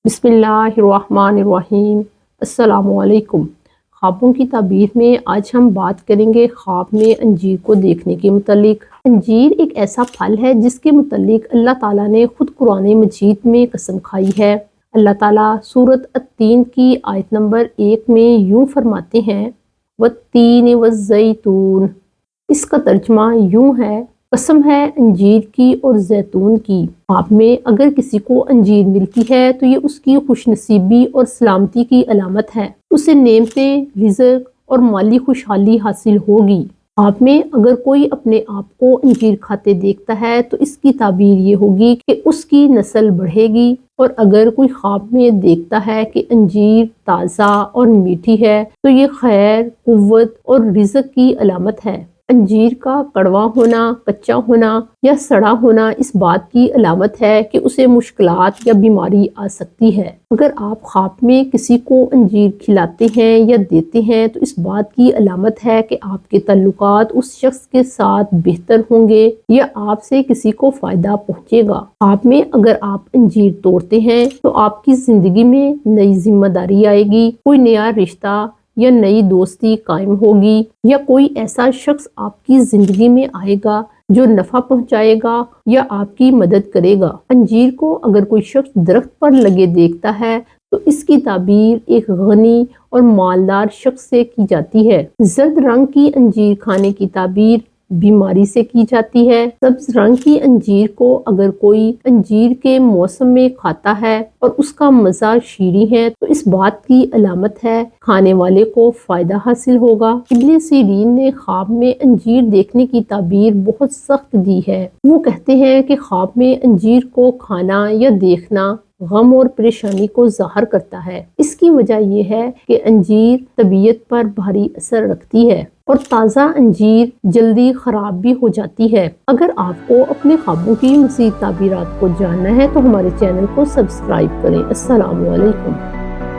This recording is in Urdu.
بسم اللہ الرحمن الرحیم۔ السلام علیکم۔ خوابوں کی تعبیر میں آج ہم بات کریں گے خواب میں انجیر کو دیکھنے کے متعلق۔ انجیر ایک ایسا پھل ہے جس کے متعلق اللہ تعالیٰ نے خود قرآن مجید میں قسم کھائی ہے۔ اللہ تعالیٰ سورۃ التین کی آیت نمبر 1 میں یوں فرماتے ہیں والتین والزیتون۔ اس کا ترجمہ یوں ہے، قسم ہے انجیر کی اور زیتون کی۔ خواب میں اگر کسی کو انجیر ملتی ہے تو یہ اس کی خوش نصیبی اور سلامتی کی علامت ہے۔ اسے نعمتیں، رزق اور مالی خوشحالی حاصل ہوگی۔ خواب میں اگر کوئی اپنے آپ کو انجیر کھاتے دیکھتا ہے تو اس کی تعبیر یہ ہوگی کہ اس کی نسل بڑھے گی، اور اگر کوئی خواب میں دیکھتا ہے کہ انجیر تازہ اور میٹھی ہے تو یہ خیر، قوت اور رزق کی علامت ہے۔ انجیر کا کڑوا ہونا، کچا ہونا یا سڑا ہونا اس بات کی علامت ہے کہ اسے مشکلات یا بیماری آ سکتی ہے۔ اگر آپ خواب میں کسی کو انجیر کھلاتے ہیں یا دیتے ہیں تو اس بات کی علامت ہے کہ آپ کے تعلقات اس شخص کے ساتھ بہتر ہوں گے یا آپ سے کسی کو فائدہ پہنچے گا۔ خواب میں اگر آپ انجیر توڑتے ہیں تو آپ کی زندگی میں نئی ذمہ داری آئے گی، کوئی نیا رشتہ یا نئی دوستی قائم ہوگی، یا کوئی ایسا شخص آپ کی زندگی میں آئے گا جو نفع پہنچائے گا یا آپ کی مدد کرے گا۔ انجیر کو اگر کوئی شخص درخت پر لگے دیکھتا ہے تو اس کی تعبیر ایک غنی اور مالدار شخص سے کی جاتی ہے۔ زرد رنگ کی انجیر کھانے کی تعبیر بیماری سے کی جاتی ہے۔ سبز رنگ کی انجیر کو اگر کوئی انجیر کے موسم میں کھاتا ہے اور اس کا مزہ شیریں ہے تو اس بات کی علامت ہے کھانے والے کو فائدہ حاصل ہوگا۔ ابن سیرین نے خواب میں انجیر دیکھنے کی تعبیر بہت سخت دی ہے۔ وہ کہتے ہیں کہ خواب میں انجیر کو کھانا یا دیکھنا غم اور پریشانی کو ظاہر کرتا ہے۔ اس کی وجہ یہ ہے کہ انجیر طبیعت پر بھاری اثر رکھتی ہے اور تازہ انجیر جلدی خراب بھی ہو جاتی ہے۔ اگر آپ کو اپنے خوابوں کی مزید تعبیرات کو جاننا ہے تو ہمارے چینل کو سبسکرائب کریں۔ السلام علیکم۔